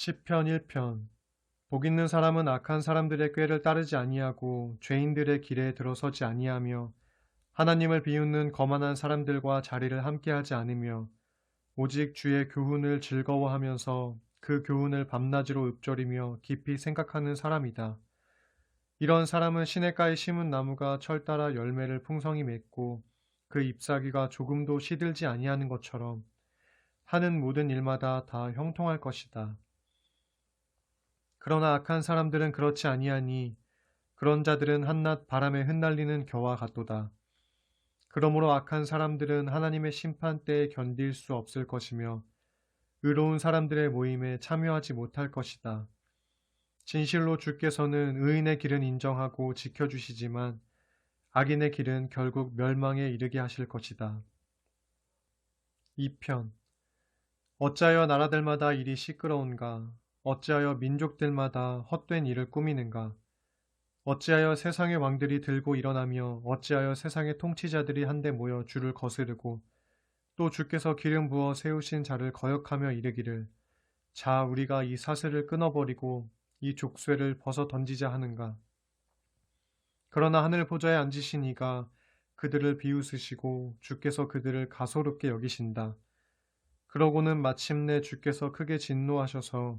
시편 1편. 복 있는 사람은 악한 사람들의 꾀를 따르지 아니하고 죄인들의 길에 들어서지 아니하며 하나님을 비웃는 거만한 사람들과 자리를 함께하지 않으며 오직 주의 교훈을 즐거워하면서 그 교훈을 밤낮으로 읊조리며 깊이 생각하는 사람이다. 이런 사람은 시냇가에 심은 나무가 철 따라 열매를 풍성히 맺고 그 잎사귀가 조금도 시들지 아니하는 것처럼 하는 모든 일마다 다 형통할 것이다. 그러나 악한 사람들은 그렇지 아니하니 그런 자들은 한낱 바람에 흩날리는 겨와 같도다. 그러므로 악한 사람들은 하나님의 심판 때에 견딜 수 없을 것이며 의로운 사람들의 모임에 참여하지 못할 것이다. 진실로 주께서는 의인의 길은 인정하고 지켜주시지만 악인의 길은 결국 멸망에 이르게 하실 것이다. 2편. 어찌하여 나라들마다 일이 시끄러운가? 어찌하여 민족들마다 헛된 일을 꾸미는가? 어찌하여 세상의 왕들이 들고 일어나며 어찌하여 세상의 통치자들이 한데 모여 주를 거스르고 또 주께서 기름 부어 세우신 자를 거역하며 이르기를 자 우리가 이 사슬을 끊어버리고 이 족쇄를 벗어 던지자 하는가. 그러나 하늘 보좌에 앉으신 이가 그들을 비웃으시고 주께서 그들을 가소롭게 여기신다. 그러고는 마침내 주께서 크게 진노하셔서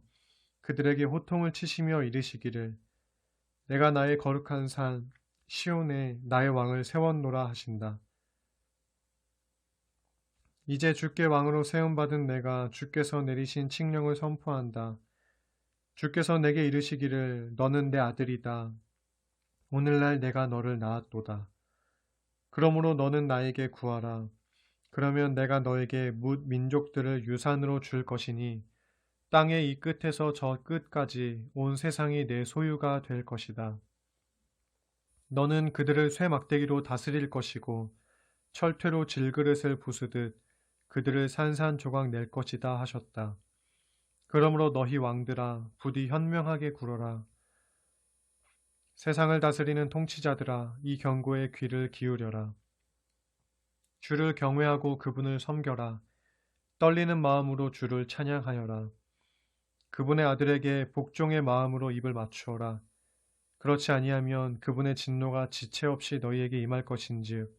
그들에게 호통을 치시며 이르시기를 내가 나의 거룩한 산 시온에 나의 왕을 세웠노라 하신다. 이제 주께 왕으로 세움받은 내가 주께서 내리신 칙령을 선포한다. 주께서 내게 이르시기를 너는 내 아들이다. 오늘날 내가 너를 낳았도다. 그러므로 너는 나에게 구하라. 그러면 내가 너에게 뭇 민족들을 유산으로 줄 것이니 땅의 이 끝에서 저 끝까지 온 세상이 내 소유가 될 것이다. 너는 그들을 쇠 막대기로 다스릴 것이고 철퇴로 질그릇을 부수듯 그들을 산산조각 낼 것이다 하셨다. 그러므로 너희 왕들아 부디 현명하게 굴어라. 세상을 다스리는 통치자들아 이 경고에 귀를 기울여라. 주를 경외하고 그분을 섬겨라. 떨리는 마음으로 주를 찬양하여라. 그분의 아들에게 복종의 마음으로 입을 맞추어라. 그렇지 아니하면 그분의 진노가 지체 없이 너희에게 임할 것인즉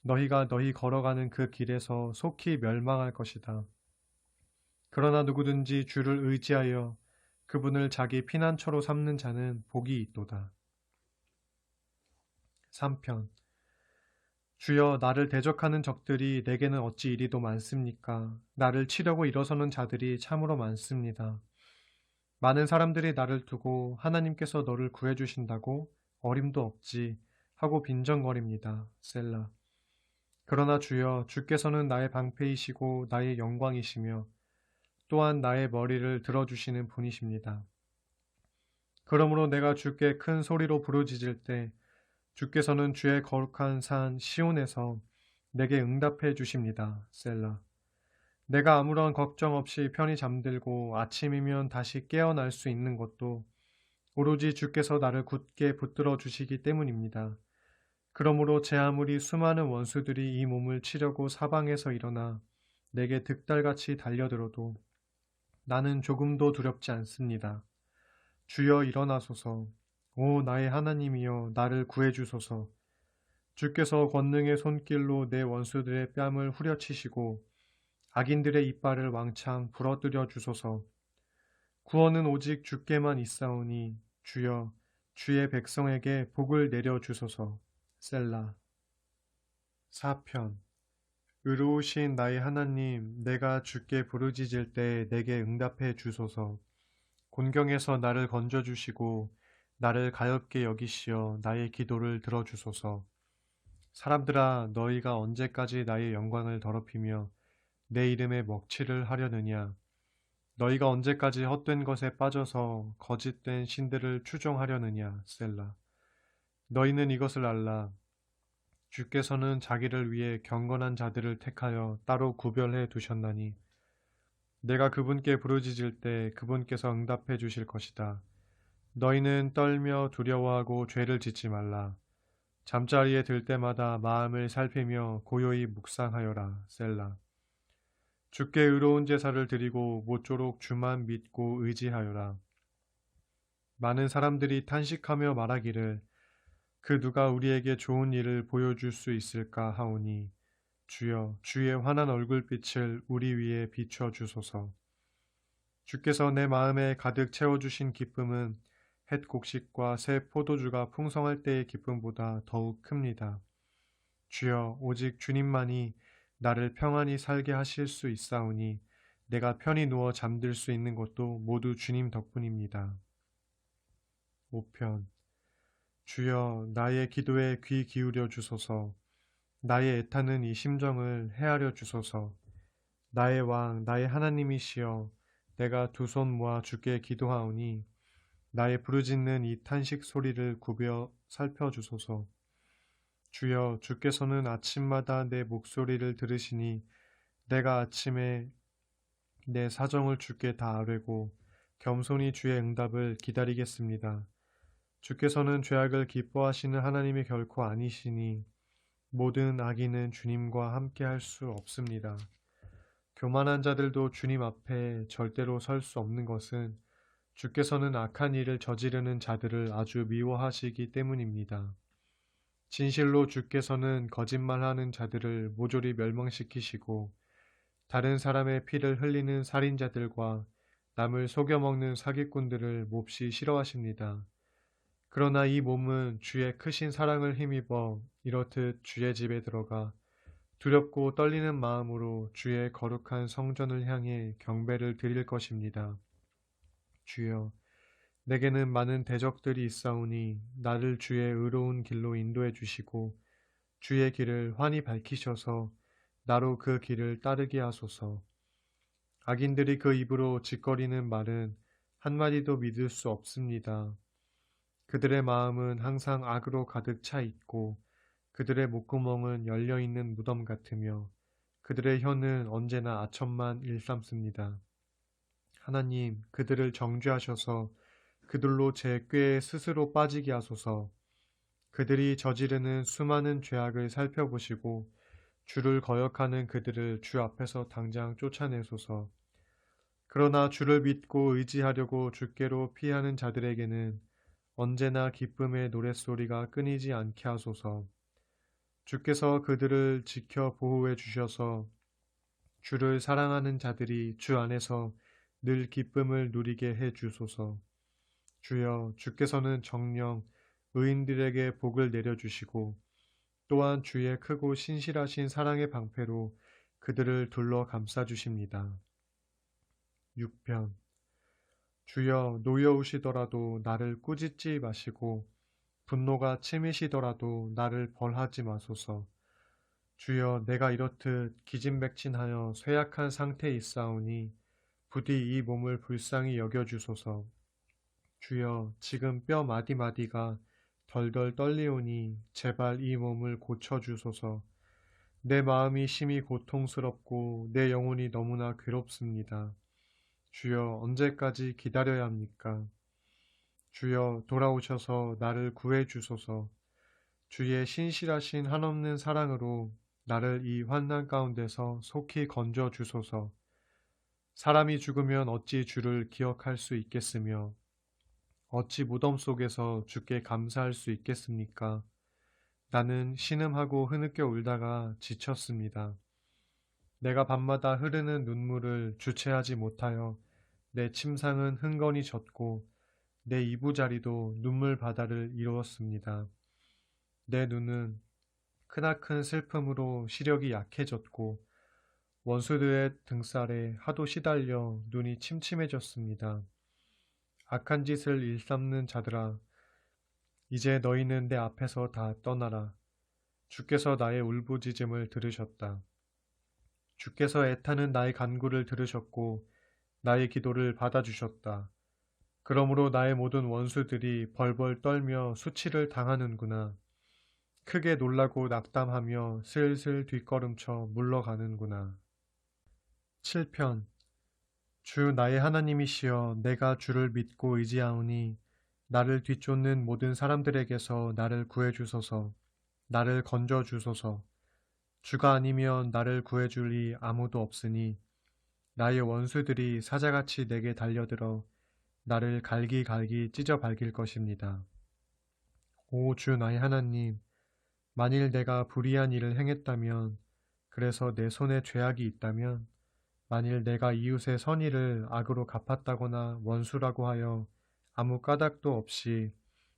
너희가 너희 걸어가는 그 길에서 속히 멸망할 것이다. 그러나 누구든지 주를 의지하여 그분을 자기 피난처로 삼는 자는 복이 있도다. 3편. 주여 나를 대적하는 적들이 내게는 어찌 이리도 많습니까? 나를 치려고 일어서는 자들이 참으로 많습니다. 많은 사람들이 나를 두고 하나님께서 너를 구해주신다고 어림도 없지 하고 빈정거립니다. 셀라. 그러나 주여 주께서는 나의 방패이시고 나의 영광이시며 또한 나의 머리를 들어주시는 분이십니다. 그러므로 내가 주께 큰 소리로 부르짖을 때 주께서는 주의 거룩한 산 시온에서 내게 응답해 주십니다. 셀라. 내가 아무런 걱정 없이 편히 잠들고 아침이면 다시 깨어날 수 있는 것도 오로지 주께서 나를 굳게 붙들어 주시기 때문입니다. 그러므로 제 아무리 수많은 원수들이 이 몸을 치려고 사방에서 일어나 내게 득달같이 달려들어도 나는 조금도 두렵지 않습니다. 주여 일어나소서. 오 나의 하나님이여 나를 구해주소서. 주께서 권능의 손길로 내 원수들의 뺨을 후려치시고 악인들의 이빨을 왕창 부러뜨려 주소서. 구원은 오직 주께만 있사오니 주여 주의 백성에게 복을 내려 주소서. 셀라. 4편. 의로우신 나의 하나님, 내가 주께 부르짖을 때 내게 응답해 주소서. 곤경에서 나를 건져주시고 나를 가엾게 여기시어 나의 기도를 들어주소서. 사람들아 너희가 언제까지 나의 영광을 더럽히며 내 이름에 먹칠을 하려느냐. 너희가 언제까지 헛된 것에 빠져서 거짓된 신들을 추종하려느냐. 셀라. 너희는 이것을 알라. 주께서는 자기를 위해 경건한 자들을 택하여 따로 구별해 두셨나니 내가 그분께 부르짖을 때 그분께서 응답해 주실 것이다. 너희는 떨며 두려워하고 죄를 짓지 말라. 잠자리에 들 때마다 마음을 살피며 고요히 묵상하여라. 셀라. 주께 의로운 제사를 드리고 모쪼록 주만 믿고 의지하여라. 많은 사람들이 탄식하며 말하기를 그 누가 우리에게 좋은 일을 보여줄 수 있을까 하오니 주여 주의 환한 얼굴빛을 우리 위에 비춰 주소서. 주께서 내 마음에 가득 채워주신 기쁨은 햇 곡식과 새 포도주가 풍성할 때의 기쁨보다 더욱 큽니다. 주여 오직 주님만이 나를 평안히 살게 하실 수 있사오니 내가 편히 누워 잠들 수 있는 것도 모두 주님 덕분입니다. 5편 주여 나의 기도에 귀 기울여 주소서. 나의 애타는 이 심정을 헤아려 주소서. 나의 왕 나의 하나님이시여 내가 두 손 모아 주께 기도하오니 나의 부르짖는 이 탄식 소리를 굽여 살펴주소서. 주여 주께서는 아침마다 내 목소리를 들으시니 내가 아침에 내 사정을 주께 다 아뢰고 겸손히 주의 응답을 기다리겠습니다. 주께서는 죄악을 기뻐하시는 하나님이 결코 아니시니 모든 악인은 주님과 함께 할 수 없습니다. 교만한 자들도 주님 앞에 절대로 설 수 없는 것은 주께서는 악한 일을 저지르는 자들을 아주 미워하시기 때문입니다. 진실로 주께서는 거짓말하는 자들을 모조리 멸망시키시고 다른 사람의 피를 흘리는 살인자들과 남을 속여먹는 사기꾼들을 몹시 싫어하십니다. 그러나 이 몸은 주의 크신 사랑을 힘입어 이렇듯 주의 집에 들어가 두렵고 떨리는 마음으로 주의 거룩한 성전을 향해 경배를 드릴 것입니다. 주여, 내게는 많은 대적들이 있사오니 나를 주의 의로운 길로 인도해 주시고 주의 길을 환히 밝히셔서 나로 그 길을 따르게 하소서. 악인들이 그 입으로 짓거리는 말은 한마디도 믿을 수 없습니다. 그들의 마음은 항상 악으로 가득 차 있고 그들의 목구멍은 열려있는 무덤 같으며 그들의 혀는 언제나 아첨만 일삼습니다. 하나님, 그들을 정죄하셔서 그들로 제 꾀에 스스로 빠지게 하소서. 그들이 저지르는 수많은 죄악을 살펴보시고 주를 거역하는 그들을 주 앞에서 당장 쫓아내소서. 그러나 주를 믿고 의지하려고 주께로 피하는 자들에게는 언제나 기쁨의 노랫소리가 끊이지 않게 하소서. 주께서 그들을 지켜 보호해 주셔서 주를 사랑하는 자들이 주 안에서 늘 기쁨을 누리게 해 주소서. 주여, 주께서는 정녕 의인들에게 복을 내려주시고 또한 주의 크고 신실하신 사랑의 방패로 그들을 둘러 감싸주십니다. 6편 주여, 노여우시더라도 나를 꾸짖지 마시고 분노가 치미시더라도 나를 벌하지 마소서. 주여, 내가 이렇듯 기진맥진하여 쇠약한 상태에 있사오니 부디 이 몸을 불쌍히 여겨주소서. 주여, 지금 뼈 마디마디가 덜덜 떨리오니 제발 이 몸을 고쳐주소서. 내 마음이 심히 고통스럽고 내 영혼이 너무나 괴롭습니다. 주여, 언제까지 기다려야 합니까? 주여, 돌아오셔서 나를 구해주소서. 주의 신실하신 한없는 사랑으로 나를 이 환난 가운데서 속히 건져주소서. 사람이 죽으면 어찌 주를 기억할 수 있겠으며 어찌 무덤 속에서 주께 감사할 수 있겠습니까? 나는 신음하고 흐느껴 울다가 지쳤습니다. 내가 밤마다 흐르는 눈물을 주체하지 못하여 내 침상은 흥건히 젖고 내 이부자리도 눈물 바다를 이루었습니다. 내 눈은 크나큰 슬픔으로 시력이 약해졌고 원수들의 등살에 하도 시달려 눈이 침침해졌습니다. 악한 짓을 일삼는 자들아, 이제 너희는 내 앞에서 다 떠나라. 주께서 나의 울부짖음을 들으셨다. 주께서 애타는 나의 간구를 들으셨고 나의 기도를 받아주셨다. 그러므로 나의 모든 원수들이 벌벌 떨며 수치를 당하는구나. 크게 놀라고 낙담하며 슬슬 뒷걸음쳐 물러가는구나. 7편 주 나의 하나님이시여, 내가 주를 믿고 의지하오니 나를 뒤쫓는 모든 사람들에게서 나를 구해주소서. 나를 건져주소서. 주가 아니면 나를 구해줄 이 아무도 없으니 나의 원수들이 사자같이 내게 달려들어 나를 갈기갈기 찢어 발길 것입니다. 오 주 나의 하나님, 만일 내가 불의한 일을 행했다면, 그래서 내 손에 죄악이 있다면, 만일 내가 이웃의 선의를 악으로 갚았다거나 원수라고 하여 아무 까닭도 없이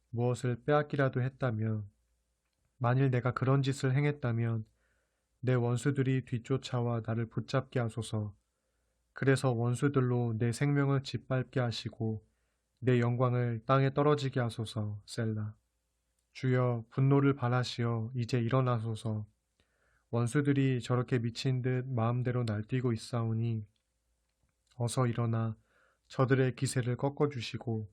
무엇을 빼앗기라도 했다면, 만일 내가 그런 짓을 행했다면 내 원수들이 뒤쫓아와 나를 붙잡게 하소서. 그래서 원수들로 내 생명을 짓밟게 하시고 내 영광을 땅에 떨어지게 하소서. 셀라. 주여 분노를 발하시어 이제 일어나소서. 원수들이 저렇게 미친 듯 마음대로 날뛰고 있사오니 어서 일어나 저들의 기세를 꺾어주시고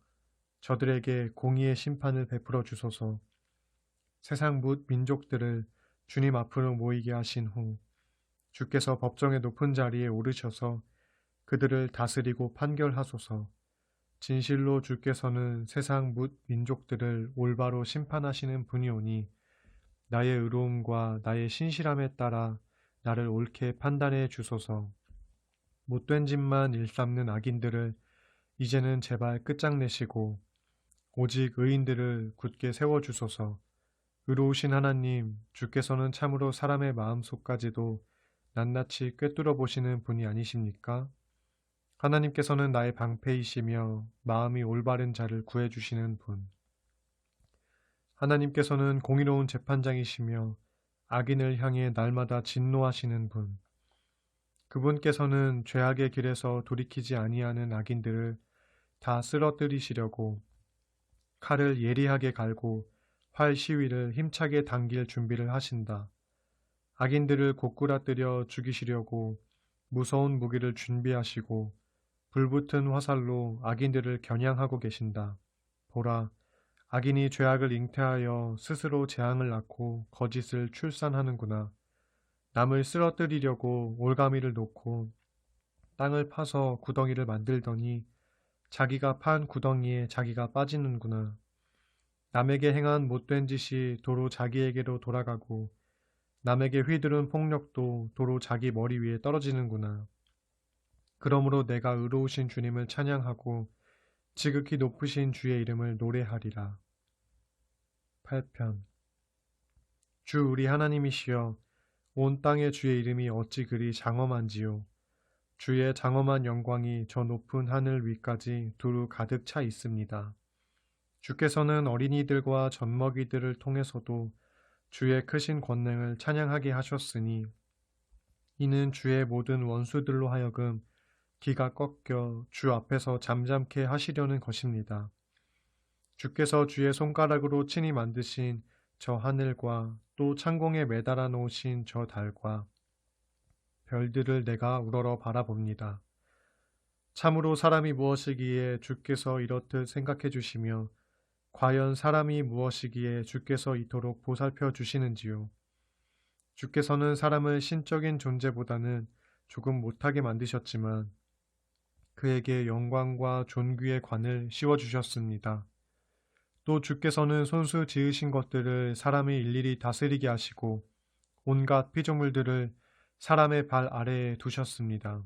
저들에게 공의의 심판을 베풀어 주소서. 세상 뭇 민족들을 주님 앞으로 모이게 하신 후 주께서 법정의 높은 자리에 오르셔서 그들을 다스리고 판결하소서. 진실로 주께서는 세상 뭇 민족들을 올바로 심판하시는 분이오니 나의 의로움과 나의 신실함에 따라 나를 옳게 판단해 주소서. 못된 짓만 일삼는 악인들을 이제는 제발 끝장내시고 오직 의인들을 굳게 세워주소서. 의로우신 하나님, 주께서는 참으로 사람의 마음속까지도 낱낱이 꿰뚫어 보시는 분이 아니십니까? 하나님께서는 나의 방패이시며 마음이 올바른 자를 구해주시는 분. 하나님께서는 공의로운 재판장이시며 악인을 향해 날마다 진노하시는 분. 그분께서는 죄악의 길에서 돌이키지 아니하는 악인들을 다 쓰러뜨리시려고 칼을 예리하게 갈고 활 시위를 힘차게 당길 준비를 하신다. 악인들을 고꾸라뜨려 죽이시려고 무서운 무기를 준비하시고 불붙은 화살로 악인들을 겨냥하고 계신다. 보라, 악인이 죄악을 잉태하여 스스로 재앙을 낳고 거짓을 출산하는구나. 남을 쓰러뜨리려고 올가미를 놓고 땅을 파서 구덩이를 만들더니 자기가 판 구덩이에 자기가 빠지는구나. 남에게 행한 못된 짓이 도로 자기에게로 돌아가고 남에게 휘두른 폭력도 도로 자기 머리 위에 떨어지는구나. 그러므로 내가 의로우신 주님을 찬양하고 지극히 높으신 주의 이름을 노래하리라. 8편. 주 우리 하나님이시여, 온 땅의 주의 이름이 어찌 그리 장엄한지요. 주의 장엄한 영광이 저 높은 하늘 위까지 두루 가득 차 있습니다. 주께서는 어린이들과 젖먹이들을 통해서도 주의 크신 권능을 찬양하게 하셨으니 이는 주의 모든 원수들로 하여금 기가 꺾여 주 앞에서 잠잠케 하시려는 것입니다. 주께서 주의 손가락으로 친히 만드신 저 하늘과 또 창공에 매달아 놓으신 저 달과 별들을 내가 우러러 바라봅니다. 참으로 사람이 무엇이기에 주께서 이렇듯 생각해 주시며 과연 사람이 무엇이기에 주께서 이토록 보살펴 주시는지요. 주께서는 사람을 신적인 존재보다는 조금 못하게 만드셨지만 그에게 영광과 존귀의 관을 씌워주셨습니다. 또 주께서는 손수 지으신 것들을 사람이 일일이 다스리게 하시고 온갖 피조물들을 사람의 발 아래에 두셨습니다.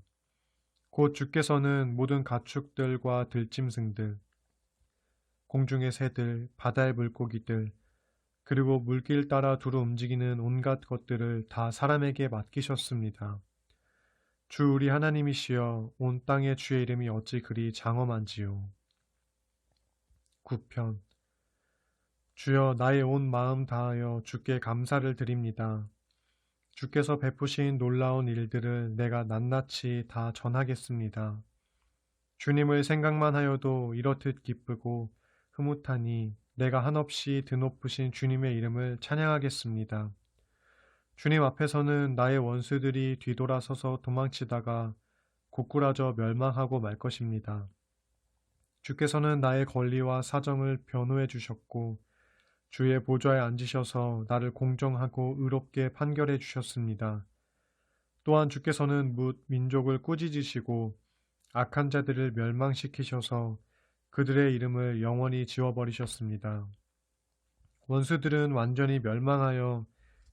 곧 주께서는 모든 가축들과 들짐승들, 공중의 새들, 바다의 물고기들, 그리고 물길 따라 두루 움직이는 온갖 것들을 다 사람에게 맡기셨습니다. 주 우리 하나님이시여, 온 땅의 주의 이름이 어찌 그리 장엄한지요. 9편. 주여, 나의 온 마음 다하여 주께 감사를 드립니다. 주께서 베푸신 놀라운 일들을 내가 낱낱이 다 전하겠습니다. 주님을 생각만 하여도 이렇듯 기쁘고 흐뭇하니 내가 한없이 드높으신 주님의 이름을 찬양하겠습니다. 주님 앞에서는 나의 원수들이 뒤돌아서서 도망치다가 고꾸라져 멸망하고 말 것입니다. 주께서는 나의 권리와 사정을 변호해 주셨고 주의 보좌에 앉으셔서 나를 공정하고 의롭게 판결해 주셨습니다. 또한 주께서는 뭇 민족을 꾸짖으시고 악한 자들을 멸망시키셔서 그들의 이름을 영원히 지워버리셨습니다. 원수들은 완전히 멸망하여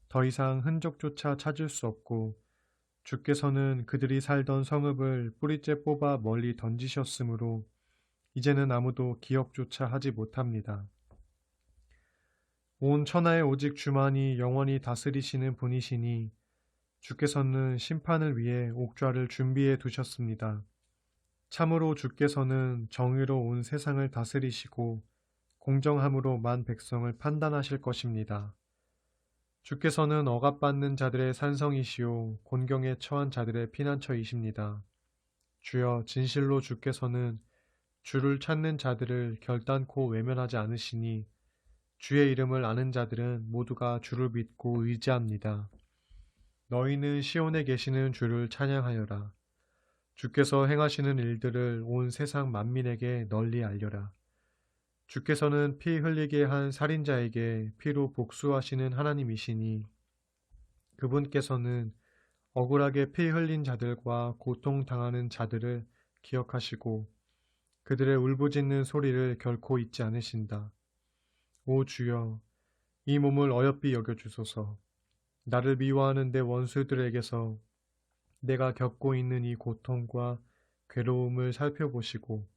더 이상 흔적조차 찾을 수 없고 주께서는 그들이 살던 성읍을 뿌리째 뽑아 멀리 던지셨으므로 이제는 아무도 기억조차 하지 못합니다. 온 천하에 오직 주만이 영원히 다스리시는 분이시니 주께서는 심판을 위해 옥좌를 준비해 두셨습니다. 참으로 주께서는 정의로 온 세상을 다스리시고 공정함으로 만 백성을 판단하실 것입니다. 주께서는 억압받는 자들의 산성이시요 곤경에 처한 자들의 피난처이십니다. 주여, 진실로 주께서는 주를 찾는 자들을 결단코 외면하지 않으시니 주의 이름을 아는 자들은 모두가 주를 믿고 의지합니다. 너희는 시온에 계시는 주를 찬양하여라. 주께서 행하시는 일들을 온 세상 만민에게 널리 알려라. 주께서는 피 흘리게 한 살인자에게 피로 복수하시는 하나님이시니 그분께서는 억울하게 피 흘린 자들과 고통당하는 자들을 기억하시고 그들의 울부짖는 소리를 결코 잊지 않으신다. 오 주여, 이 몸을 어여삐 여겨주소서. 나를 미워하는 내 원수들에게서 내가 겪고 있는 이 고통과 괴로움을 살펴보시고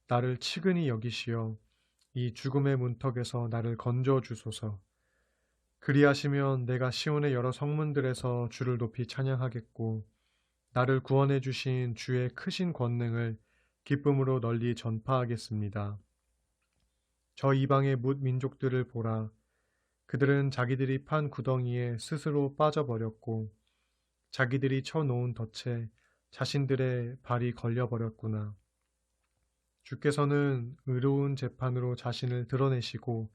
나를 치근히 여기시어 이 죽음의 문턱에서 나를 건져 주소서. 그리하시면 내가 시온의 여러 성문들에서 주를 높이 찬양하겠고 나를 구원해 주신 주의 크신 권능을 기쁨으로 널리 전파하겠습니다. 저 이방의 뭇 민족들을 보라. 그들은 자기들이 판 구덩이에 스스로 빠져버렸고 자기들이 쳐놓은 덫에 자신들의 발이 걸려버렸구나. 주께서는 의로운 재판으로 자신을 드러내시고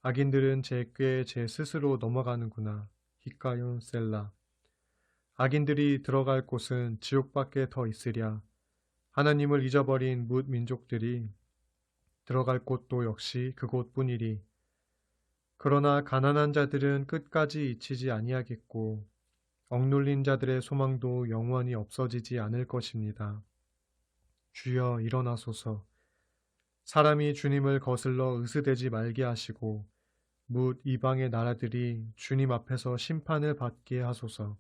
악인들은 제 꾀에 제 스스로 넘어가는구나. 히카yon 셀라. 악인들이 들어갈 곳은 지옥밖에 더 있으랴. 하나님을 잊어버린 뭇 민족들이 들어갈 곳도 역시 그곳뿐이리. 그러나 가난한 자들은 끝까지 잊히지 아니하겠고 억눌린 자들의 소망도 영원히 없어지지 않을 것입니다. 주여, 일어나소서. 사람이 주님을 거슬러 으스대지 말게 하시고 뭇 이방의 나라들이 주님 앞에서 심판을 받게 하소서.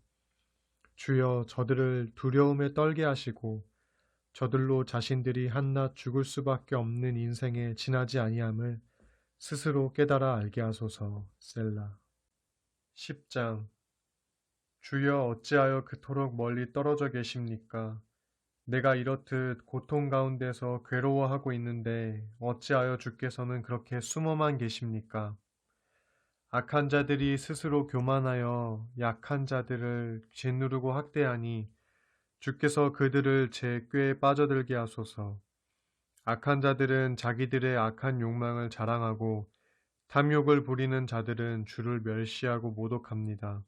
주여, 저들을 두려움에 떨게 하시고 저들로 자신들이 한낱 죽을 수밖에 없는 인생에 지나지 아니함을 스스로 깨달아 알게 하소서. 셀라. 10장. 주여, 어찌하여 그토록 멀리 떨어져 계십니까? 내가 이렇듯 고통 가운데서 괴로워하고 있는데 어찌하여 주께서는 그렇게 숨어만 계십니까? 악한 자들이 스스로 교만하여 약한 자들을 짓누르고 학대하니 주께서 그들을 제 꾀에 빠져들게 하소서. 악한 자들은 자기들의 악한 욕망을 자랑하고 탐욕을 부리는 자들은 주를 멸시하고 모독합니다.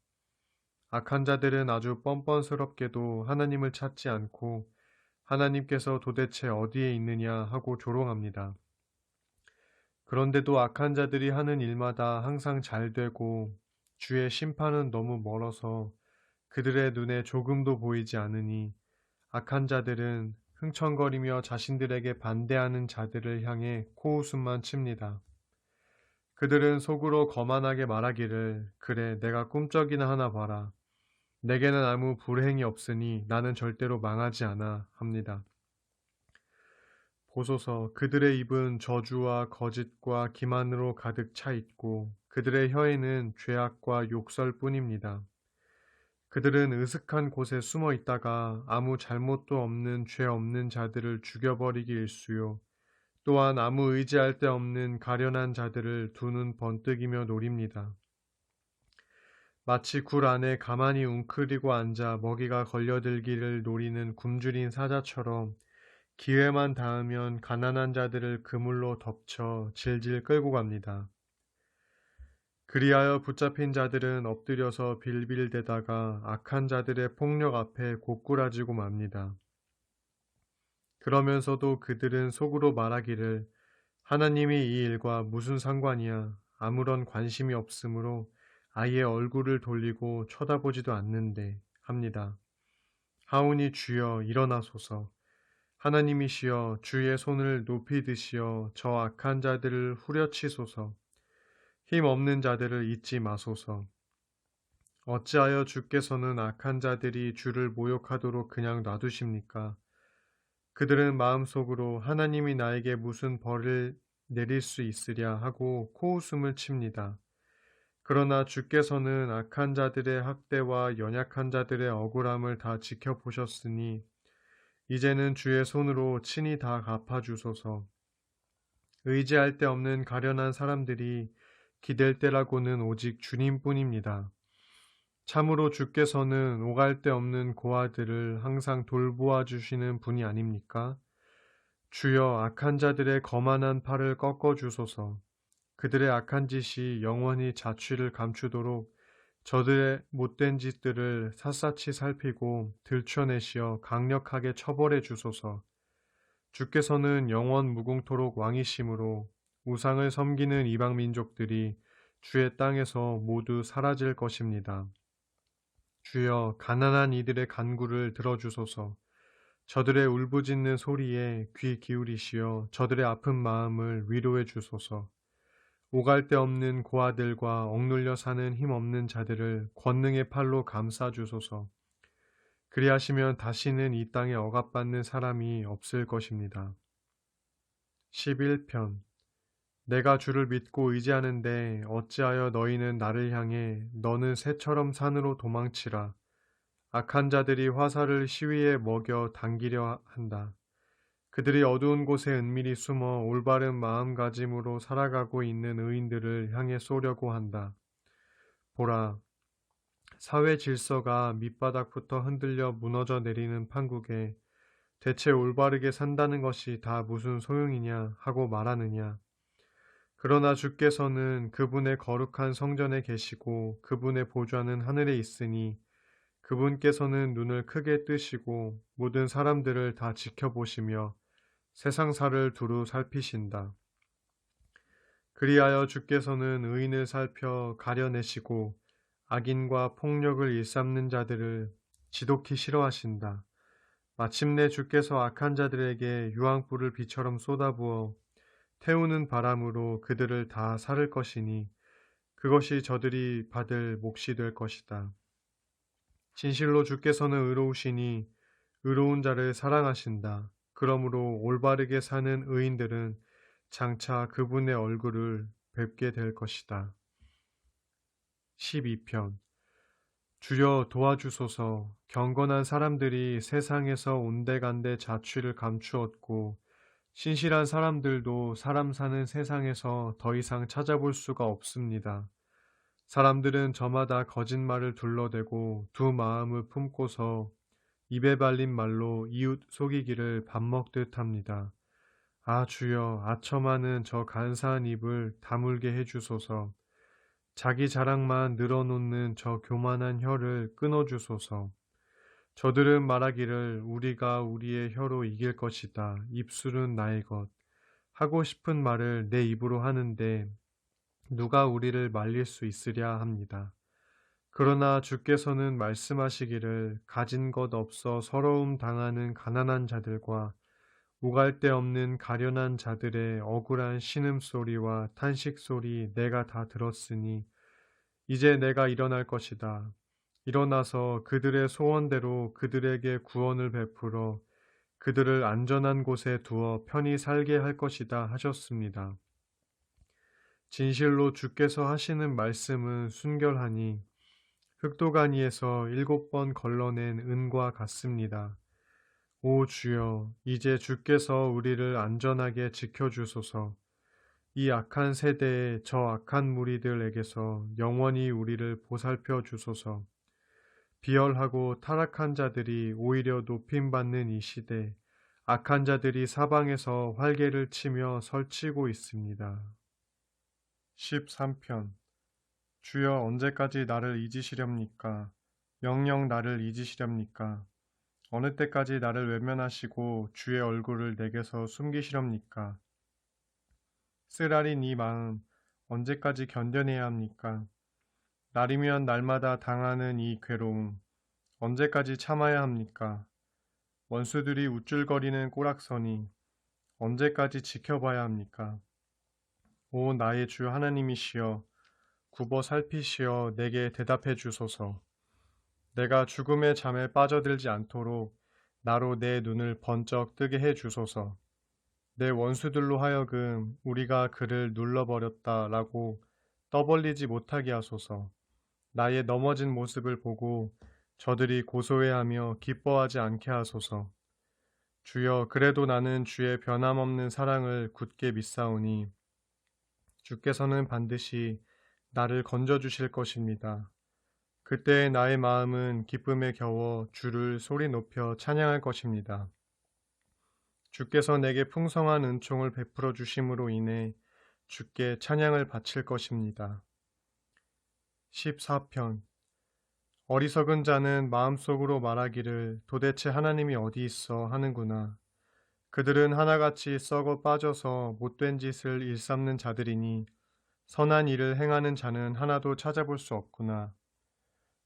악한 자들은 아주 뻔뻔스럽게도 하나님을 찾지 않고 하나님께서 도대체 어디에 있느냐 하고 조롱합니다. 그런데도 악한 자들이 하는 일마다 항상 잘 되고 주의 심판은 너무 멀어서 그들의 눈에 조금도 보이지 않으니 악한 자들은 흥청거리며 자신들에게 반대하는 자들을 향해 코웃음만 칩니다. 그들은 속으로 거만하게 말하기를 그래 내가 꿈쩍이나 하나 봐라. 내게는 아무 불행이 없으니 나는 절대로 망하지 않아 합니다. 보소서, 그들의 입은 저주와 거짓과 기만으로 가득 차 있고 그들의 혀에는 죄악과 욕설뿐입니다. 그들은 으슥한 곳에 숨어 있다가 아무 잘못도 없는 죄 없는 자들을 죽여버리기 일쑤요. 또한 아무 의지할 데 없는 가련한 자들을 두 눈 번뜩이며 노립니다. 마치 굴 안에 가만히 웅크리고 앉아 먹이가 걸려들기를 노리는 굶주린 사자처럼 기회만 닿으면 가난한 자들을 그물로 덮쳐 질질 끌고 갑니다. 그리하여 붙잡힌 자들은 엎드려서 빌빌대다가 악한 자들의 폭력 앞에 고꾸라지고 맙니다. 그러면서도 그들은 속으로 말하기를 하나님이 이 일과 무슨 상관이야. 아무런 관심이 없으므로 아예 얼굴을 돌리고 쳐다보지도 않는데 합니다. 하오니 주여, 일어나소서. 하나님이시여, 주의 손을 높이 드시어 저 악한 자들을 후려치소서. 힘 없는 자들을 잊지 마소서. 어찌하여 주께서는 악한 자들이 주를 모욕하도록 그냥 놔두십니까? 그들은 마음속으로 하나님이 나에게 무슨 벌을 내릴 수 있으랴 하고 코웃음을 칩니다. 그러나 주께서는 악한 자들의 학대와 연약한 자들의 억울함을 다 지켜보셨으니 이제는 주의 손으로 친히 다 갚아주소서. 의지할 데 없는 가련한 사람들이 기댈 때라고는 오직 주님뿐입니다. 참으로 주께서는 오갈 데 없는 고아들을 항상 돌보아 주시는 분이 아닙니까? 주여 악한 자들의 거만한 팔을 꺾어 주소서. 그들의 악한 짓이 영원히 자취를 감추도록 저들의 못된 짓들을 샅샅이 살피고 들춰내시어 강력하게 처벌해 주소서. 주께서는 영원 무궁토록 왕이심으로 우상을 섬기는 이방 민족들이 주의 땅에서 모두 사라질 것입니다. 주여 가난한 이들의 간구를 들어주소서. 저들의 울부짖는 소리에 귀 기울이시어 저들의 아픈 마음을 위로해 주소서. 오갈 데 없는 고아들과 억눌려 사는 힘없는 자들을 권능의 팔로 감싸 주소서. 그리하시면 다시는 이 땅에 억압받는 사람이 없을 것입니다. 11편. 내가 주를 믿고 의지하는데 어찌하여 너희는 나를 향해 너는 새처럼 산으로 도망치라. 악한 자들이 화살을 시위에 먹여 당기려 한다. 그들이 어두운 곳에 은밀히 숨어 올바른 마음가짐으로 살아가고 있는 의인들을 향해 쏘려고 한다. 보라, 사회 질서가 밑바닥부터 흔들려 무너져 내리는 판국에 대체 올바르게 산다는 것이 다 무슨 소용이냐 하고 말하느냐. 그러나 주께서는 그분의 거룩한 성전에 계시고 그분의 보좌는 하늘에 있으니 그분께서는 눈을 크게 뜨시고 모든 사람들을 다 지켜보시며 세상사를 두루 살피신다. 그리하여 주께서는 의인을 살펴 가려내시고 악인과 폭력을 일삼는 자들을 지독히 싫어하신다. 마침내 주께서 악한 자들에게 유황불을 비처럼 쏟아부어 태우는 바람으로 그들을 다 사를 것이니 그것이 저들이 받을 몫이 될 것이다. 진실로 주께서는 의로우시니 의로운 자를 사랑하신다. 그러므로 올바르게 사는 의인들은 장차 그분의 얼굴을 뵙게 될 것이다. 12편. 주여 도와주소서. 경건한 사람들이 세상에서 온데간데 자취를 감추었고 신실한 사람들도 사람 사는 세상에서 더 이상 찾아볼 수가 없습니다. 사람들은 저마다 거짓말을 둘러대고 두 마음을 품고서 입에 발린 말로 이웃 속이기를 밥 먹듯 합니다. 아 주여 아첨하는 저 간사한 입을 다물게 해주소서. 자기 자랑만 늘어놓는 저 교만한 혀를 끊어주소서. 저들은 말하기를 우리가 우리의 혀로 이길 것이다. 입술은 나의 것. 하고 싶은 말을 내 입으로 하는데 누가 우리를 말릴 수 있으랴 합니다. 그러나 주께서는 말씀하시기를 가진 것 없어 서러움 당하는 가난한 자들과 오갈 데 없는 가련한 자들의 억울한 신음소리와 탄식소리 내가 다 들었으니 이제 내가 일어날 것이다. 일어나서 그들의 소원대로 그들에게 구원을 베풀어 그들을 안전한 곳에 두어 편히 살게 할 것이다 하셨습니다. 진실로 주께서 하시는 말씀은 순결하니 흑도가니에서 7번 걸러낸 은과 같습니다. 오 주여, 이제 주께서 우리를 안전하게 지켜주소서. 이 악한 세대의 저 악한 무리들에게서 영원히 우리를 보살펴 주소서. 비열하고 타락한 자들이 오히려 높임받는 이 시대, 악한 자들이 사방에서 활개를 치며 설치고 있습니다. 13편. 주여 언제까지 나를 잊으시렵니까? 영영 나를 잊으시렵니까? 어느 때까지 나를 외면하시고 주의 얼굴을 내게서 숨기시렵니까? 쓰라린 이 마음 언제까지 견뎌내야 합니까? 날이면 날마다 당하는 이 괴로움 언제까지 참아야 합니까? 원수들이 우쭐거리는 꼬락서니 언제까지 지켜봐야 합니까? 오 나의 주 하나님이시여 굽어 살피시어 내게 대답해 주소서. 내가 죽음의 잠에 빠져들지 않도록 나로 내 눈을 번쩍 뜨게 해 주소서. 내 원수들로 하여금 우리가 그를 눌러버렸다라고 떠벌리지 못하게 하소서. 나의 넘어진 모습을 보고 저들이 고소해하며 기뻐하지 않게 하소서. 주여, 그래도 나는 주의 변함없는 사랑을 굳게 믿사오니 주께서는 반드시 나를 건져주실 것입니다. 그때 나의 마음은 기쁨에 겨워 주를 소리 높여 찬양할 것입니다. 주께서 내게 풍성한 은총을 베풀어 주심으로 인해 주께 찬양을 바칠 것입니다. 14편. 어리석은 자는 마음속으로 말하기를 도대체 하나님이 어디 있어 하는구나. 그들은 하나같이 썩어 빠져서 못된 짓을 일삼는 자들이니 선한 일을 행하는 자는 하나도 찾아볼 수 없구나.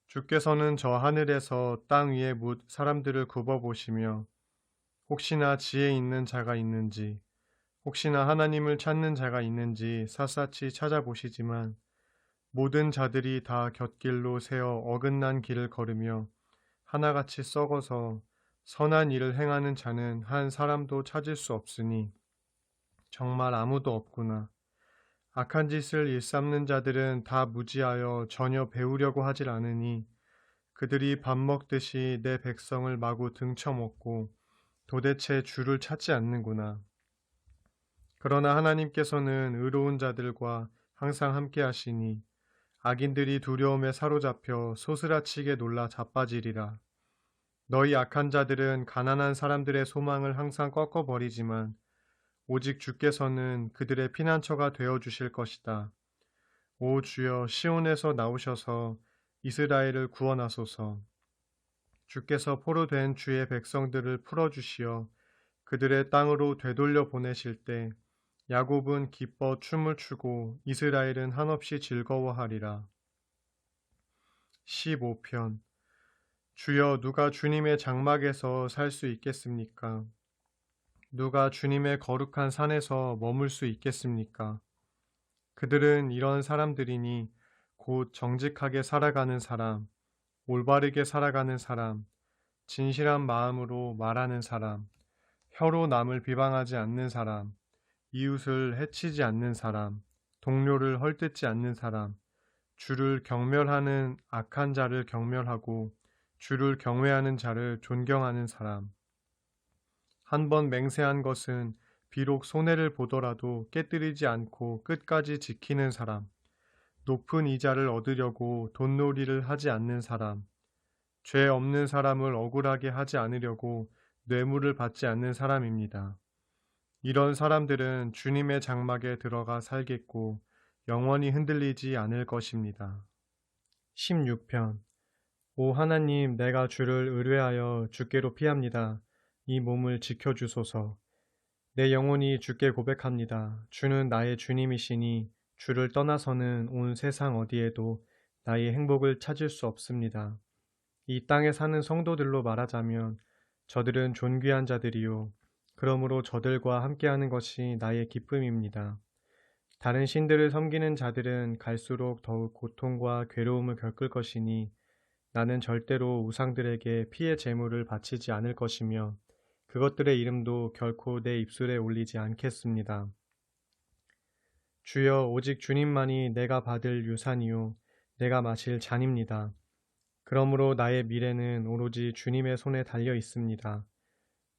주께서는 저 하늘에서 땅 위에 묻 사람들을 굽어보시며 혹시나 지혜 있는 자가 있는지, 혹시나 하나님을 찾는 자가 있는지 샅샅이 찾아보시지만 모든 자들이 다 곁길로 새어 어긋난 길을 걸으며 하나같이 썩어서 선한 일을 행하는 자는 한 사람도 찾을 수 없으니 정말 아무도 없구나. 악한 짓을 일삼는 자들은 다 무지하여 전혀 배우려고 하질 않으니 그들이 밥 먹듯이 내 백성을 마구 등쳐먹고 도대체 주를 찾지 않는구나. 그러나 하나님께서는 의로운 자들과 항상 함께 하시니 악인들이 두려움에 사로잡혀 소스라치게 놀라 자빠지리라. 너희 악한 자들은 가난한 사람들의 소망을 항상 꺾어버리지만 오직 주께서는 그들의 피난처가 되어 주실 것이다. 오 주여, 시온에서 나오셔서 이스라엘을 구원하소서. 주께서 포로된 주의 백성들을 풀어주시어 그들의 땅으로 되돌려 보내실 때 야곱은 기뻐 춤을 추고 이스라엘은 한없이 즐거워하리라. 15편. 주여, 누가 주님의 장막에서 살 수 있겠습니까? 누가 주님의 거룩한 산에서 머물 수 있겠습니까? 그들은 이런 사람들이니 곧 정직하게 살아가는 사람, 올바르게 살아가는 사람, 진실한 마음으로 말하는 사람, 혀로 남을 비방하지 않는 사람, 이웃을 해치지 않는 사람, 동료를 헐뜯지 않는 사람, 주를 경멸하는 악한 자를 경멸하고 주를 경외하는 자를 존경하는 사람. 한 번 맹세한 것은 비록 손해를 보더라도 깨뜨리지 않고 끝까지 지키는 사람, 높은 이자를 얻으려고 돈놀이를 하지 않는 사람, 죄 없는 사람을 억울하게 하지 않으려고 뇌물을 받지 않는 사람입니다. 이런 사람들은 주님의 장막에 들어가 살겠고 영원히 흔들리지 않을 것입니다. 16편. 오 하나님, 내가 주를 의뢰하여 주께로 피합니다. 이 몸을 지켜주소서. 내 영혼이 주께 고백합니다. 주는 나의 주님이시니 주를 떠나서는 온 세상 어디에도 나의 행복을 찾을 수 없습니다. 이 땅에 사는 성도들로 말하자면 저들은 존귀한 자들이요. 그러므로 저들과 함께하는 것이 나의 기쁨입니다. 다른 신들을 섬기는 자들은 갈수록 더욱 고통과 괴로움을 겪을 것이니 나는 절대로 우상들에게 피의 제물을 바치지 않을 것이며 그것들의 이름도 결코 내 입술에 올리지 않겠습니다. 주여, 오직 주님만이 내가 받을 유산이요 내가 마실 잔입니다. 그러므로 나의 미래는 오로지 주님의 손에 달려 있습니다.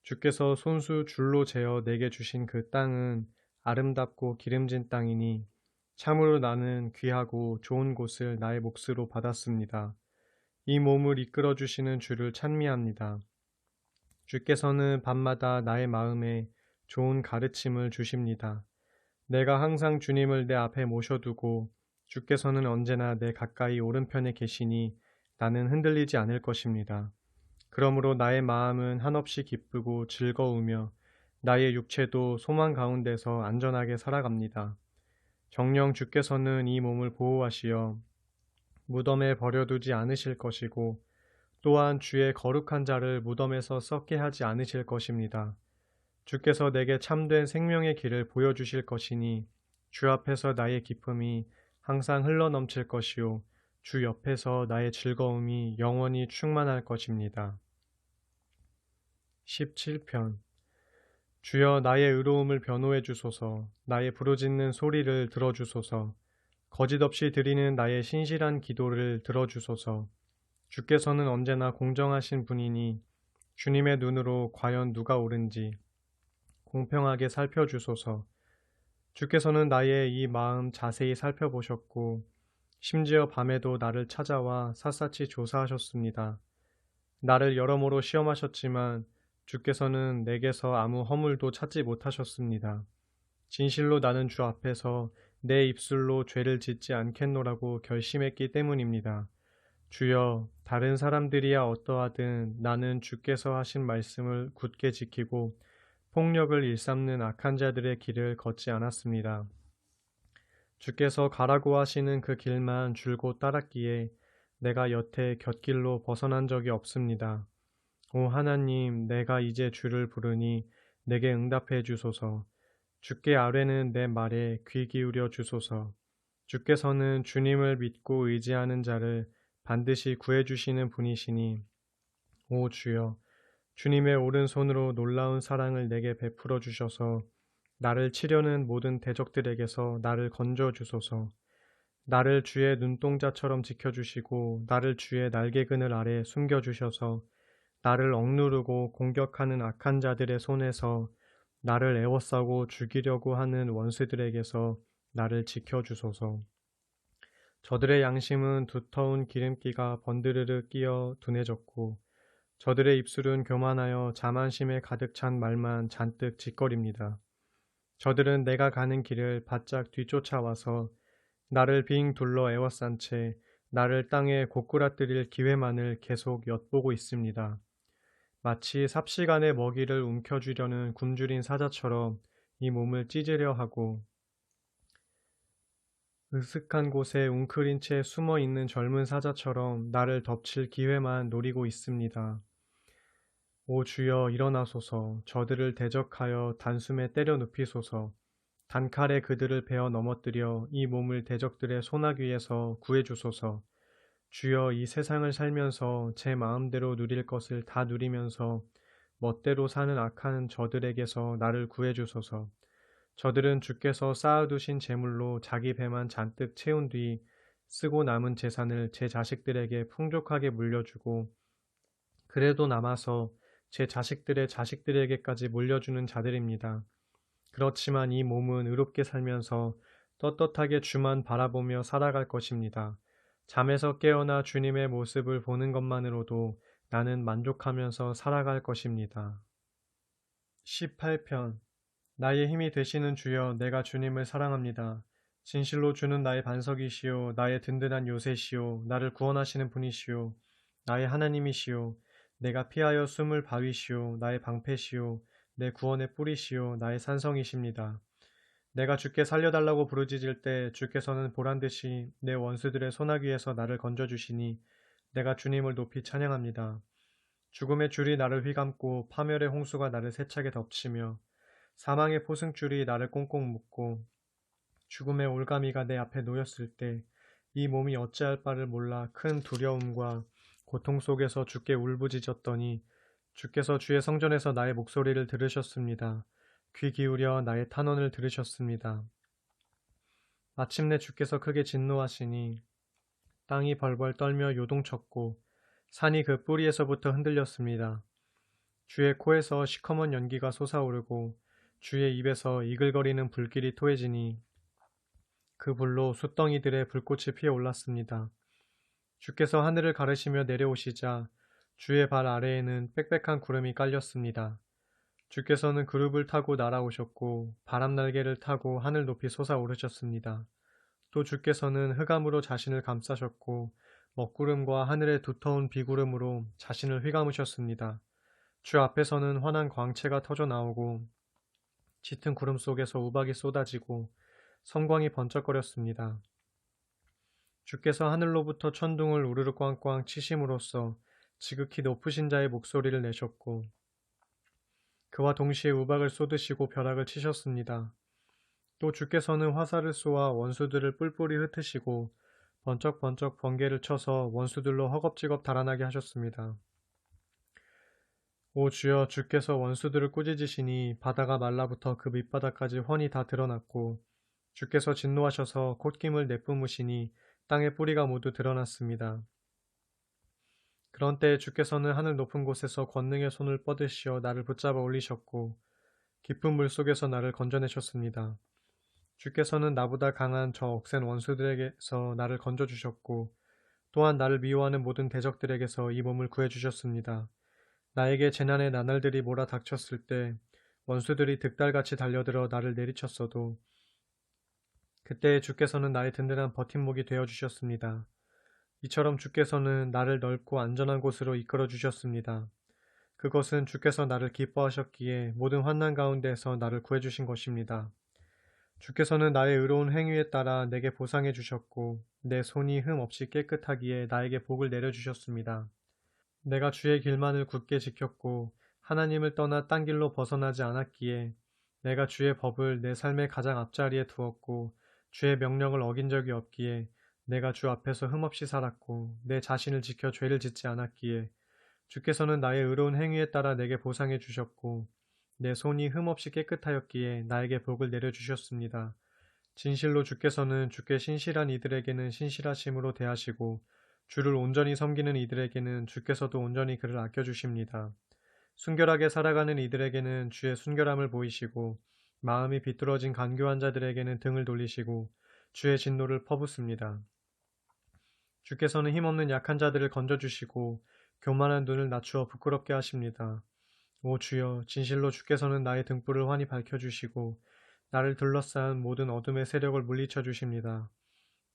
주께서 손수 줄로 재어 내게 주신 그 땅은 아름답고 기름진 땅이니 참으로 나는 귀하고 좋은 곳을 나의 몫으로 받았습니다. 이 몸을 이끌어 주시는 주를 찬미합니다. 주께서는 밤마다 나의 마음에 좋은 가르침을 주십니다. 내가 항상 주님을 내 앞에 모셔두고 주께서는 언제나 내 가까이 오른편에 계시니 나는 흔들리지 않을 것입니다. 그러므로 나의 마음은 한없이 기쁘고 즐거우며 나의 육체도 소망 가운데서 안전하게 살아갑니다. 정녕 주께서는 이 몸을 보호하시어 무덤에 버려두지 않으실 것이고 또한 주의 거룩한 자를 무덤에서 썩게 하지 않으실 것입니다. 주께서 내게 참된 생명의 길을 보여주실 것이니 주 앞에서 나의 기쁨이 항상 흘러넘칠 것이요. 주 옆에서 나의 즐거움이 영원히 충만할 것입니다. 17편. 주여 나의 의로움을 변호해 주소서. 나의 부르짖는 소리를 들어주소서. 거짓 없이 드리는 나의 신실한 기도를 들어주소서. 주께서는 언제나 공정하신 분이니 주님의 눈으로 과연 누가 옳은지 공평하게 살펴주소서. 주께서는 나의 이 마음 자세히 살펴보셨고 심지어 밤에도 나를 찾아와 샅샅이 조사하셨습니다. 나를 여러모로 시험하셨지만 주께서는 내게서 아무 허물도 찾지 못하셨습니다. 진실로 나는 주 앞에서 내 입술로 죄를 짓지 않겠노라고 결심했기 때문입니다. 주여, 다른 사람들이야 어떠하든 나는 주께서 하신 말씀을 굳게 지키고 폭력을 일삼는 악한 자들의 길을 걷지 않았습니다. 주께서 가라고 하시는 그 길만 줄곧 따랐기에 내가 여태 곁길로 벗어난 적이 없습니다. 오 하나님, 내가 이제 주를 부르니 내게 응답해 주소서. 주께 아뢰는 내 말에 귀 기울여 주소서. 주께서는 주님을 믿고 의지하는 자를 반드시 구해주시는 분이시니, 오 주여, 주님의 오른손으로 놀라운 사랑을 내게 베풀어 주셔서 나를 치려는 모든 대적들에게서 나를 건져 주소서. 나를 주의 눈동자처럼 지켜주시고 나를 주의 날개그늘 아래 숨겨주셔서 나를 억누르고 공격하는 악한 자들의 손에서 나를 애워싸고 죽이려고 하는 원수들에게서 나를 지켜주소서. 저들의 양심은 두터운 기름기가 번드르르 끼어 둔해졌고 저들의 입술은 교만하여 자만심에 가득 찬 말만 잔뜩 짓거립니다. 저들은 내가 가는 길을 바짝 뒤쫓아와서 나를 빙 둘러 에워싼 채 나를 땅에 고꾸라뜨릴 기회만을 계속 엿보고 있습니다. 마치 삽시간에 먹이를 움켜쥐려는 굶주린 사자처럼 이 몸을 찢으려 하고 으슥한 곳에 웅크린 채 숨어 있는 젊은 사자처럼 나를 덮칠 기회만 노리고 있습니다. 오 주여 일어나소서. 저들을 대적하여 단숨에 때려 눕히소서. 단칼에 그들을 베어 넘어뜨려 이 몸을 대적들의 소나귀에서 구해주소서. 주여 이 세상을 살면서 제 마음대로 누릴 것을 다 누리면서 멋대로 사는 악한 저들에게서 나를 구해주소서. 저들은 주께서 쌓아두신 재물로 자기 배만 잔뜩 채운 뒤 쓰고 남은 재산을 제 자식들에게 풍족하게 물려주고 그래도 남아서 제 자식들의 자식들에게까지 물려주는 자들입니다. 그렇지만 이 몸은 의롭게 살면서 떳떳하게 주만 바라보며 살아갈 것입니다. 잠에서 깨어나 주님의 모습을 보는 것만으로도 나는 만족하면서 살아갈 것입니다. 18편. 나의 힘이 되시는 주여, 내가 주님을 사랑합니다. 진실로 주는 나의 반석이시요 나의 든든한 요새시요 나를 구원하시는 분이시요 나의 하나님이시요 내가 피하여 숨을 바위시요 나의 방패시요 내 구원의 뿌리시요 나의 산성이십니다. 내가 주께 살려달라고 부르짖을 때 주께서는 보란듯이 내 원수들의 소나귀에서 나를 건져주시니 내가 주님을 높이 찬양합니다. 죽음의 줄이 나를 휘감고 파멸의 홍수가 나를 세차게 덮치며 사망의 포승줄이 나를 꽁꽁 묶고 죽음의 올가미가 내 앞에 놓였을 때 이 몸이 어찌할 바를 몰라 큰 두려움과 고통 속에서 주께 울부짖었더니 주께서 주의 성전에서 나의 목소리를 들으셨습니다. 귀 기울여 나의 탄원을 들으셨습니다. 마침내 주께서 크게 진노하시니 땅이 벌벌 떨며 요동쳤고 산이 그 뿌리에서부터 흔들렸습니다. 주의 코에서 시커먼 연기가 솟아오르고 주의 입에서 이글거리는 불길이 토해지니 그 불로 숫덩이들의 불꽃이 피어올랐습니다. 주께서 하늘을 가르시며 내려오시자 주의 발 아래에는 빽빽한 구름이 깔렸습니다. 주께서는 그룹을 타고 날아오셨고 바람 날개를 타고 하늘 높이 솟아오르셨습니다. 또 주께서는 흑암으로 자신을 감싸셨고 먹구름과 하늘의 두터운 비구름으로 자신을 휘감으셨습니다. 주 앞에서는 환한 광채가 터져 나오고 짙은 구름 속에서 우박이 쏟아지고 섬광이 번쩍거렸습니다. 주께서 하늘로부터 천둥을 우르르 꽝꽝 치심으로써 지극히 높으신 자의 목소리를 내셨고 그와 동시에 우박을 쏟으시고 벼락을 치셨습니다. 또 주께서는 화살을 쏘아 원수들을 뿔뿔이 흩으시고 번쩍번쩍 번개를 쳐서 원수들로 허겁지겁 달아나게 하셨습니다. 오 주여, 주께서 원수들을 꾸짖으시니 바다가 말라붙어 그 밑바닥까지 훤히 다 드러났고, 주께서 진노하셔서 콧김을 내뿜으시니 땅의 뿌리가 모두 드러났습니다. 그런 때에 주께서는 하늘 높은 곳에서 권능의 손을 뻗으시어 나를 붙잡아 올리셨고 깊은 물속에서 나를 건져내셨습니다. 주께서는 나보다 강한 저 억센 원수들에게서 나를 건져주셨고 또한 나를 미워하는 모든 대적들에게서 이 몸을 구해주셨습니다. 나에게 재난의 나날들이 몰아닥쳤을 때 원수들이 득달같이 달려들어 나를 내리쳤어도 그때 주께서는 나의 든든한 버팀목이 되어주셨습니다. 이처럼 주께서는 나를 넓고 안전한 곳으로 이끌어 주셨습니다. 그것은 주께서 나를 기뻐하셨기에 모든 환난 가운데에서 나를 구해주신 것입니다. 주께서는 나의 의로운 행위에 따라 내게 보상해 주셨고 내 손이 흠 없이 깨끗하기에 나에게 복을 내려주셨습니다. 내가 주의 길만을 굳게 지켰고 하나님을 떠나 딴 길로 벗어나지 않았기에 내가 주의 법을 내 삶의 가장 앞자리에 두었고 주의 명령을 어긴 적이 없기에 내가 주 앞에서 흠없이 살았고 내 자신을 지켜 죄를 짓지 않았기에 주께서는 나의 의로운 행위에 따라 내게 보상해 주셨고 내 손이 흠없이 깨끗하였기에 나에게 복을 내려주셨습니다. 진실로 주께서는 주께 신실한 이들에게는 신실하심으로 대하시고 주를 온전히 섬기는 이들에게는 주께서도 온전히 그를 아껴주십니다. 순결하게 살아가는 이들에게는 주의 순결함을 보이시고 마음이 비뚤어진 간교한 자들에게는 등을 돌리시고 주의 진노를 퍼붓습니다. 주께서는 힘없는 약한 자들을 건져주시고 교만한 눈을 낮추어 부끄럽게 하십니다. 오 주여, 진실로 주께서는 나의 등불을 환히 밝혀주시고 나를 둘러싼 모든 어둠의 세력을 물리쳐 주십니다.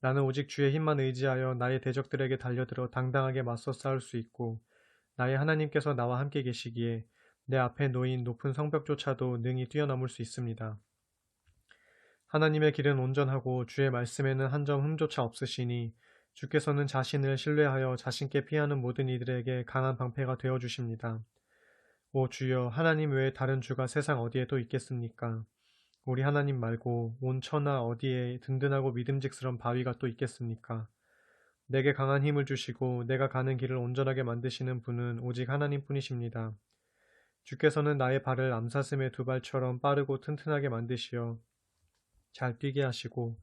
나는 오직 주의 힘만 의지하여 나의 대적들에게 달려들어 당당하게 맞서 싸울 수 있고 나의 하나님께서 나와 함께 계시기에 내 앞에 놓인 높은 성벽조차도 능히 뛰어넘을 수 있습니다. 하나님의 길은 온전하고 주의 말씀에는 한 점 흠조차 없으시니 주께서는 자신을 신뢰하여 자신께 피하는 모든 이들에게 강한 방패가 되어 주십니다. 오 주여, 하나님 외에 다른 주가 세상 어디에 또 있겠습니까? 우리 하나님 말고 온 천하 어디에 든든하고 믿음직스러운 바위가 또 있겠습니까? 내게 강한 힘을 주시고 내가 가는 길을 온전하게 만드시는 분은 오직 하나님뿐이십니다. 주께서는 나의 발을 암사슴의 두 발처럼 빠르고 튼튼하게 만드시어 잘 뛰게 하시고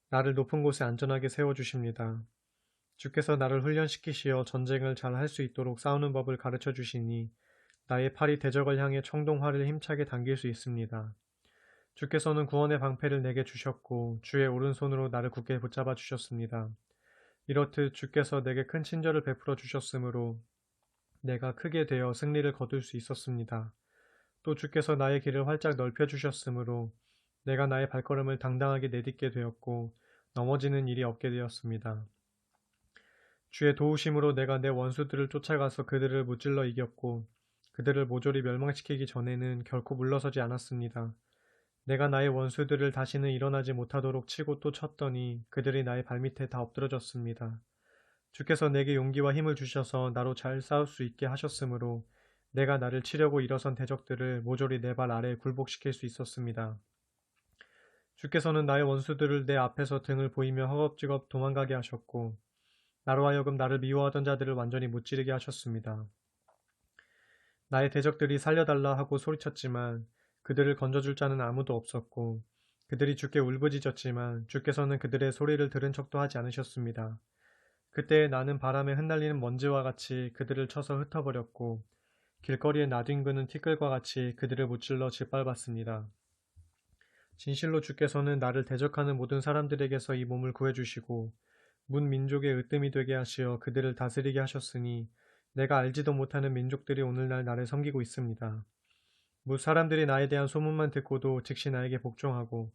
나를 높은 곳에 안전하게 세워주십니다. 주께서 나를 훈련시키시어 전쟁을 잘 할 수 있도록 싸우는 법을 가르쳐 주시니 나의 팔이 대적을 향해 청동활을 힘차게 당길 수 있습니다. 주께서는 구원의 방패를 내게 주셨고 주의 오른손으로 나를 굳게 붙잡아 주셨습니다. 이렇듯 주께서 내게 큰 친절을 베풀어 주셨으므로 내가 크게 되어 승리를 거둘 수 있었습니다. 또 주께서 나의 길을 활짝 넓혀 주셨으므로 내가 나의 발걸음을 당당하게 내딛게 되었고 넘어지는 일이 없게 되었습니다. 주의 도우심으로 내가 내 원수들을 쫓아가서 그들을 무찔러 이겼고 그들을 모조리 멸망시키기 전에는 결코 물러서지 않았습니다. 내가 나의 원수들을 다시는 일어나지 못하도록 치고 또 쳤더니 그들이 나의 발밑에 다 엎드러졌습니다. 주께서 내게 용기와 힘을 주셔서 나로 잘 싸울 수 있게 하셨으므로 내가 나를 치려고 일어선 대적들을 모조리 내 발 아래에 굴복시킬 수 있었습니다. 주께서는 나의 원수들을 내 앞에서 등을 보이며 허겁지겁 도망가게 하셨고 나로 하여금 나를 미워하던 자들을 완전히 무찌르게 하셨습니다. 나의 대적들이 살려달라 하고 소리쳤지만 그들을 건져줄 자는 아무도 없었고 그들이 주께 울부짖었지만 주께서는 그들의 소리를 들은 척도 하지 않으셨습니다. 그때 나는 바람에 흩날리는 먼지와 같이 그들을 쳐서 흩어버렸고 길거리에 나뒹구는 티끌과 같이 그들을 무찔러 짓밟았습니다. 진실로 주께서는 나를 대적하는 모든 사람들에게서 이 몸을 구해주시고 문 민족의 으뜸이 되게 하시어 그들을 다스리게 하셨으니 내가 알지도 못하는 민족들이 오늘날 나를 섬기고 있습니다. 무 사람들이 나에 대한 소문만 듣고도 즉시 나에게 복종하고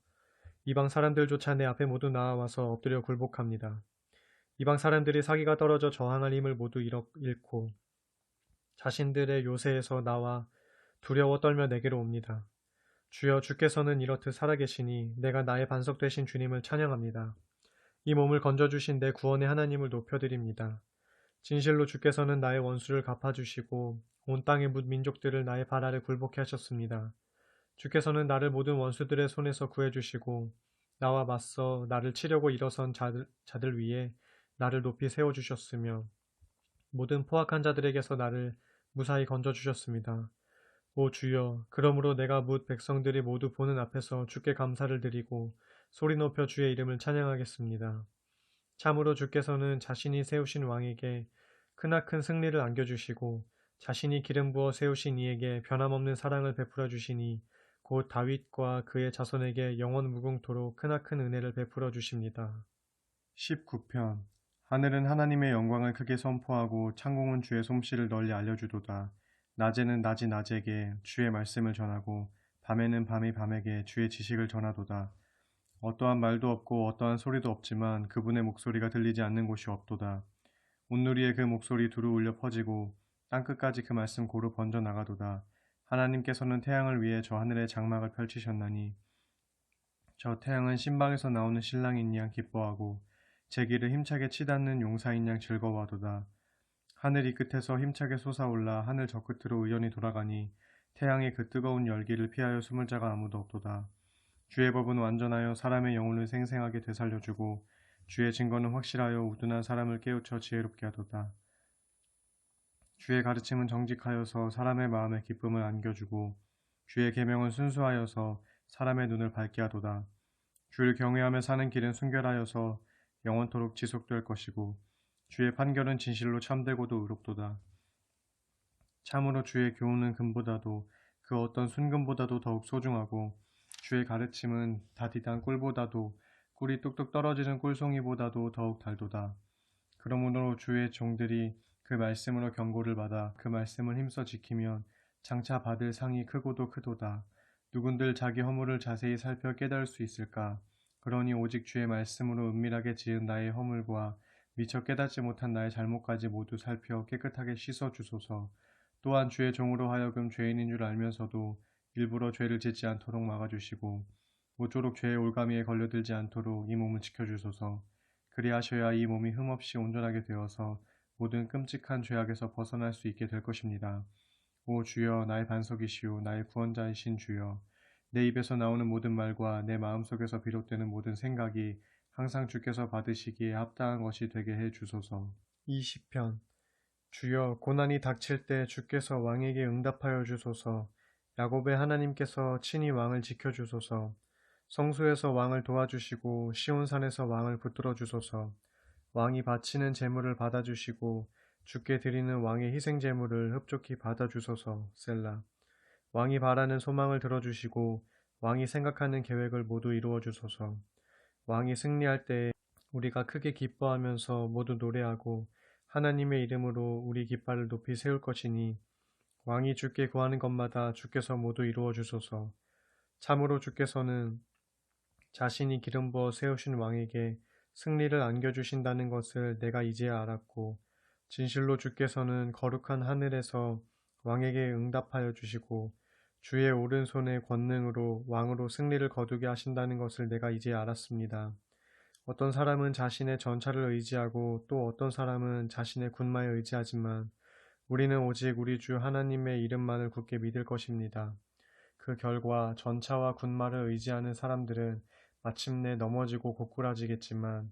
이방 사람들조차 내 앞에 모두 나아와서 엎드려 굴복합니다. 이방 사람들이 사기가 떨어져 저항할 힘을 모두 잃고 자신들의 요새에서 나와 두려워 떨며 내게로 옵니다. 주여, 주께서는 이렇듯 살아계시니 내가 나의 반석 되신 주님을 찬양합니다. 이 몸을 건져주신 내 구원의 하나님을 높여드립니다. 진실로 주께서는 나의 원수를 갚아주시고 온 땅의 뭇 민족들을 나의 발 아래 굴복케 하셨습니다. 주께서는 나를 모든 원수들의 손에서 구해주시고 나와 맞서 나를 치려고 일어선 자들 위에 나를 높이 세워주셨으며 모든 포악한 자들에게서 나를 무사히 건져주셨습니다. 오 주여, 그러므로 내가 뭇 백성들이 모두 보는 앞에서 주께 감사를 드리고 소리 높여 주의 이름을 찬양하겠습니다. 참으로 주께서는 자신이 세우신 왕에게 크나큰 승리를 안겨주시고 자신이 기름 부어 세우신 이에게 변함없는 사랑을 베풀어 주시니 곧 다윗과 그의 자손에게 영원 무궁토록 크나큰 은혜를 베풀어 주십니다. 19편. 하늘은 하나님의 영광을 크게 선포하고 창공은 주의 솜씨를 널리 알려주도다. 낮에는 낮이 낮에게 주의 말씀을 전하고 밤에는 밤이 밤에게 주의 지식을 전하도다. 어떠한 말도 없고 어떠한 소리도 없지만 그분의 목소리가 들리지 않는 곳이 없도다. 온누리에 그 목소리 두루 울려 퍼지고 땅끝까지 그 말씀 고루 번져 나가도다. 하나님께서는 태양을 위해 저 하늘의 장막을 펼치셨나니 저 태양은 신방에서 나오는 신랑인 양 기뻐하고 제기를 힘차게 치닫는 용사인 양 즐거워하도다. 하늘 이 끝에서 힘차게 솟아올라 하늘 저 끝으로 의연히 돌아가니 태양의 그 뜨거운 열기를 피하여 숨을 자가 아무도 없도다. 주의 법은 완전하여 사람의 영혼을 생생하게 되살려주고 주의 증거는 확실하여 우둔한 사람을 깨우쳐 지혜롭게 하도다. 주의 가르침은 정직하여서 사람의 마음에 기쁨을 안겨주고 주의 계명은 순수하여서 사람의 눈을 밝게 하도다. 주를 경외하며 사는 길은 순결하여서 영원토록 지속될 것이고 주의 판결은 진실로 참되고도 의롭도다. 참으로 주의 교훈은 금보다도 그 어떤 순금보다도 더욱 소중하고 주의 가르침은 다디단 꿀보다도 꿀이 뚝뚝 떨어지는 꿀송이보다도 더욱 달도다. 그러므로 주의 종들이 그 말씀으로 경고를 받아 그 말씀을 힘써 지키면 장차 받을 상이 크고도 크도다. 누군들 자기 허물을 자세히 살펴 깨달을 수 있을까? 그러니 오직 주의 말씀으로 은밀하게 지은 나의 허물과 미처 깨닫지 못한 나의 잘못까지 모두 살펴 깨끗하게 씻어 주소서. 또한 주의 종으로 하여금 죄인인 줄 알면서도 일부러 죄를 짓지 않도록 막아주시고 모쪼록 죄의 올가미에 걸려들지 않도록 이 몸을 지켜주소서. 그리하셔야 이 몸이 흠없이 온전하게 되어서 모든 끔찍한 죄악에서 벗어날 수 있게 될 것입니다. 오 주여, 나의 반석이시오 나의 구원자이신 주여, 내 입에서 나오는 모든 말과 내 마음속에서 비롯되는 모든 생각이 항상 주께서 받으시기에 합당한 것이 되게 해 주소서. 20편. 주여, 고난이 닥칠 때 주께서 왕에게 응답하여 주소서. 야곱의 하나님께서 친히 왕을 지켜주소서. 성소에서 왕을 도와주시고 시온산에서 왕을 붙들어 주소서. 왕이 바치는 제물을 받아주시고 주께 드리는 왕의 희생 제물을 흡족히 받아주소서. 셀라. 왕이 바라는 소망을 들어주시고 왕이 생각하는 계획을 모두 이루어 주소서. 왕이 승리할 때 우리가 크게 기뻐하면서 모두 노래하고 하나님의 이름으로 우리 깃발을 높이 세울 것이니 왕이 주께 구하는 것마다 주께서 모두 이루어 주소서. 참으로 주께서는 자신이 기름 부어 세우신 왕에게 승리를 안겨주신다는 것을 내가 이제야 알았고 진실로 주께서는 거룩한 하늘에서 왕에게 응답하여 주시고 주의 오른손의 권능으로 왕으로 승리를 거두게 하신다는 것을 내가 이제 알았습니다. 어떤 사람은 자신의 전차를 의지하고 또 어떤 사람은 자신의 군마에 의지하지만 우리는 오직 우리 주 하나님의 이름만을 굳게 믿을 것입니다. 그 결과 전차와 군마를 의지하는 사람들은 마침내 넘어지고 고꾸라지겠지만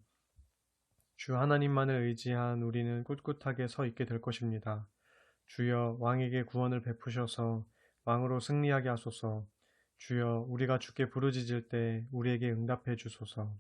주 하나님만을 의지한 우리는 꿋꿋하게 서 있게 될 것입니다. 주여, 왕에게 구원을 베푸셔서 왕으로 승리하게 하소서. 주여, 우리가 주께 부르짖을 때 우리에게 응답해 주소서.